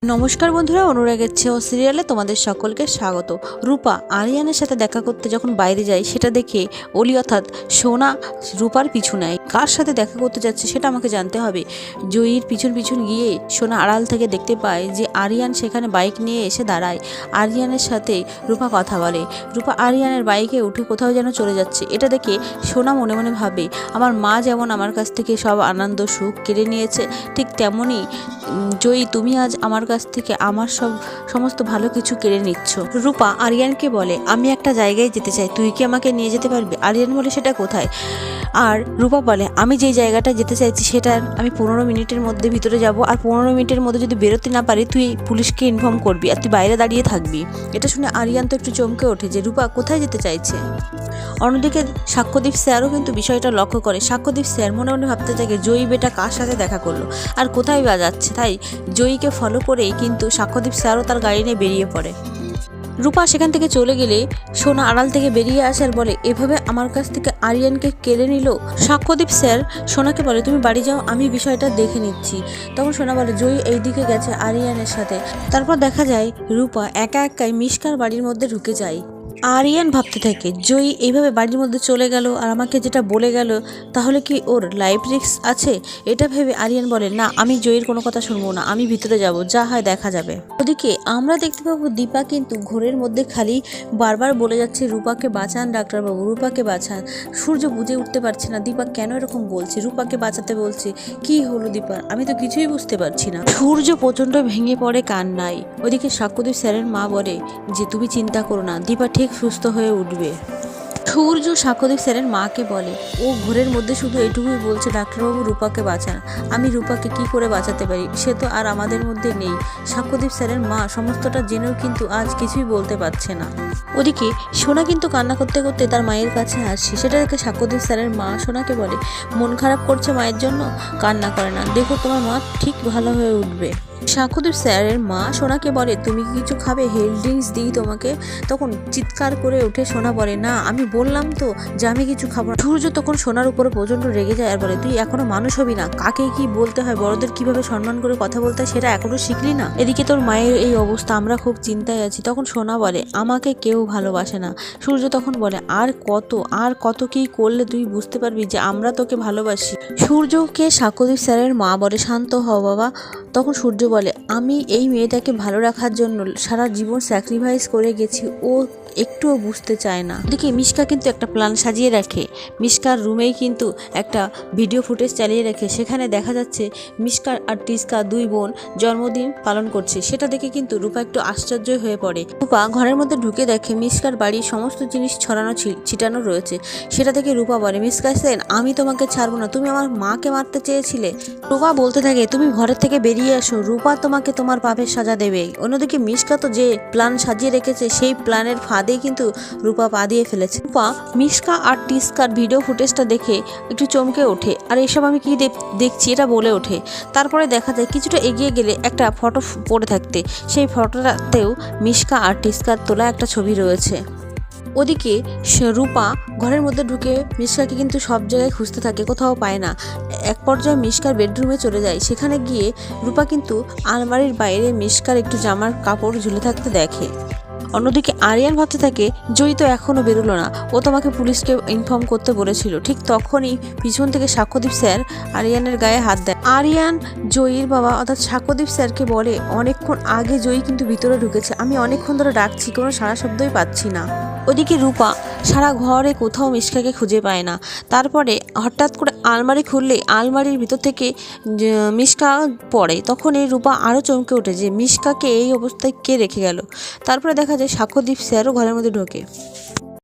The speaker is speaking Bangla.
নমস্কার বন্ধুরা, অনুরাগের ছেও সিরিয়ালে তোমাদের সকলকে স্বাগত। রূপা আরিয়ানের সাথে দেখা করতে যখন বাইরে যায়, সেটা দেখে অলি অর্থাৎ সোনা রূপার পিছু নেয়। কার সাথে দেখা করতে যাচ্ছে সেটা আমাকে জানতে হবে। জয়ীর পিছন পিছন গিয়ে সোনা আড়াল থেকে দেখতে পায় যে আরিয়ান সেখানে বাইক নিয়ে এসে দাঁড়ায়। আরিয়ানের সাথে রূপা কথা বলে। রূপা আরিয়ানের বাইকে উঠে কোথাও যেন চলে যাচ্ছে। এটা দেখে সোনা মনে মনে ভাবে, আমার মা যেমন আমার কাছ থেকে সব আনন্দ সুখ কেড়ে নিয়েছে, ঠিক তেমনই জয়ী তুমি আজ আমার কাছ থেকে আমার সমস্ত ভালো কিছু কেড়ে নিচ্ছ। রূপা আরিয়ানকে বলে, আমি একটা জায়গায় যেতে চাই, তুই কি আমাকে নিয়ে যেতে পারবি? আরিয়ান বলে, সেটা কোথায়? আর রূপা বলে, আমি যেই জায়গাটায় যেতে চাইছি সেটার আমি 15 মিনিটের মধ্যে ভিতরে যাব, আর 15 মিনিটের মধ্যে যদি বেরোতে না পারি তুই পুলিশকে ইনফর্ম করবি, আর তুই বাইরে দাঁড়িয়ে থাকবি। এটা শুনে আরিয়ান তো একটু চমকে ওঠে যে রূপা কোথায় যেতে চাইছে। অন্যদিকে সাক্ষ্যদীপ স্যারও কিন্তু বিষয়টা লক্ষ্য করে। সাক্ষ্যদীপ স্যার মনে মনে ভাবতে থাকে, জয়ী বেটা কার সাথে দেখা করলো আর কোথায় বা যাচ্ছে। তাই জয়ীকে ফলো করেই কিন্তু সাক্ষ্যদীপ স্যারও তার গাড়ি নিয়ে বেরিয়ে পড়ে। রূপা সেখান থেকে চলে গেলে সোনা আড়াল থেকে বেরিয়ে আসে আর বলে, এভাবে আমার কাছ থেকে আরিয়ানকে কেড়ে নিল। সাক্ষ্যদীপ স্যার সোনাকে বলে, তুমি বাড়ি যাও, আমি বিষয়টা দেখে নিচ্ছি। তখন সোনা বলে, জয়ী এইদিকে গেছে আরিয়ানের সাথে। তারপর দেখা যায় রূপা একা একাই মিশকার বাড়ির মধ্যে ঢুকে যায়। আরিয়ান ভাবতে থাকে, জয়ী এইভাবে বাড়ির মধ্যে চলে গেল আর আমাকে যেটা বলে গেল, তাহলে কি ওর লাইফ রিস্ক আছে? এটা ভেবে আরিয়ান বলে, না, আমি জয়ীর কোনো কথা শুনবো না, আমি ভিতরে যাব, যা হয় দেখা যাবে। ওদিকে আমরা দেখতে পাবো দীপা কিন্তু ঘোরের মধ্যে খালি বারবার বলে যাচ্ছে, রূপাকে বাঁচান ডাক্তারবাবু, রূপাকে বাঁচান। সূর্য বুঝে উঠতে পারছে না দীপা কেন এরকম বলছে, রূপাকে বাঁচাতে বলছে। কি হলো দীপার, আমি তো কিছুই বুঝতে পারছি না। সূর্য প্রচণ্ড ভেঙে পড়ে কান্নায়। ওদিকে সাক্ষ্যদীপ স্যারের মা বলে যে, তুমি চিন্তা করো না, দীপা ঠিক সুস্থ হয়ে উঠবে। সূর্য সাক্ষ্যদীপ স্যারের মাকে বলে, ও ঘোরের মধ্যে শুধু এটুকুই বলছে, ডাক্তারবাবু রূপাকে বাঁচান। আমি রূপাকে কি করে বাঁচাতে পারি, সে তো আর আমাদের মধ্যে নেই। সাক্ষ্যদীপ স্যারের মা সমস্তটা জেনেও কিন্তু আজ কিছুই বলতে পারছে না। ওদিকে সোনা কিন্তু কান্না করতে করতে তার মায়ের কাছে আসছে। সেটা দেখে সাক্ষ্যদীপ স্যারের মা সোনাকে বলে, মন খারাপ করছে মায়ের জন্য, কান্না করে না, দেখো তোমার মা ঠিক ভালো হয়ে উঠবে। সাক্ষ্যদীপ স্যারের মা সোনাকে বলে, তুমি কি কিছু খাবে, হেলথ ড্রিঙ্কস দিই তোমাকে? তখন চিৎকার করে উঠে সোনা বলে, না, আমি বললাম তো যে আমি কিছু খাবো না। সূর্য তখন সোনার উপরে প্রচণ্ড রেগে যায় আর বলে, তুই এখনো মানুষ হবি না? কাকে কি বলতে হয়, বড়দের কিভাবে সম্মান করে কথা বলতে হয় সেটা এখনো শিখলি না? এদিকে তোর মায়ের এই অবস্থা, আমরা খুব চিন্তায় আছি। তখন সোনা বলে, আমাকে কেউ ভালোবাসে না। সূর্য তখন বলে, আর কত কি করলে তুই বুঝতে পারবি যে আমরা তোকে ভালোবাসি? সূর্যকে সাক্ষ্যদীপ স্যারের মা বলে, শান্ত হও বাবা। তখন সূর্য বলে, আমি এই মেয়েটাকে ভালো রাখার জন্য সারা জীবন স্যাক্রিফাইস করে গেছি, ও একটুও বুঝতে চায় না। এদিকে মিশকা কিন্তু একটা প্ল্যান সাজিয়ে রাখে। মিশকার রুমেই কিন্তু একটা ভিডিও ফুটেজ চালিয়ে রাখে। সেখানে দেখা যাচ্ছে মিশকা আর টিস্কা দুই বোন জন্মদিন পালন করছে। সেটা দেখে কিন্তু রূপা একটু আশ্চর্য হয়ে পড়ে। রূপা ঘরের মধ্যে ঢুকে দেখে মিশকার বাড়ির সমস্ত জিনিস ছড়ানো ছিটানো রয়েছে। সেটা দেখে রূপা বলে, মিশকা সেন, আমি তোমাকে ছাড়বো না, তুমি আমার মাকে মারতে চেয়েছিলে। রূপা বলতে থাকে, তুমি ঘরের থেকে বেরিয়ে আসো, রূপা তোমাকে তোমার পাপের সাজা দেবে। অন্যদিকে মিশকা তো যে প্ল্যান সাজিয়ে রেখেছে, সেই প্ল্যানের ফাঁদেই কিন্তু রূপা পা দিয়ে ফেলেছে। রূপা মিশকা আর টিস্কার ভিডিও ফুটেজটা দেখে একটু চমকে ওঠে, আর এসব আমি কি দেখছি এটা বলে ওঠে। তারপরে দেখা যায় কিছুটা এগিয়ে গেলে একটা ফটো পড়ে থাকতে, সেই ফটোটাতেও মিশকা আর টিস্কার তোলা একটা ছবি রয়েছে। ওদিকে রূপা ঘরের মধ্যে ঢুকে মিশকাকে কিন্তু সব জায়গায় খুঁজতে থাকে, কোথাও পায় না। এক পর্যায়ে মিশকার বেডরুমে চলে যায়। সেখানে গিয়ে রূপা কিন্তু আলমারির বাইরে মিশকার একটু জামার কাপড় ঝুলে থাকতে দেখে। অন্যদিকে আরিয়ান ভাবতে থাকে, জয়ী তো এখনও বেরোলো না, ও তোমাকে পুলিশকে ইনফর্ম করতে বলেছিল। ঠিক তখনই পিছন থেকে সাক্ষ্যদীপ স্যার আরিয়ানের গায়ে হাত দেয়। আরিয়ান জয়ীর বাবা অর্থাৎ সাক্ষ্যদীপ স্যারকে বলে, অনেকক্ষণ আগে জয়ী কিন্তু ভিতরে ঢুকেছে, আমি অনেকক্ষণ ধরে ডাকছি, কোনো সারা শব্দই পাচ্ছি না। ওদিকে রূপা সারা ঘরে কোথাও মিশকাকে খুঁজে পায় না। তারপরে হঠাৎ করে আলমারি খুললে আলমারির ভিতর থেকে মিশকা পড়ে। তখন এই রূপা আরও চমকে ওঠে যে মিশকাকে এই অবস্থায় কে রেখে গেল। তারপরে দেখা যায় সাক্ষ্যদীপ স্যারও ঘরের মধ্যে ঢোকে।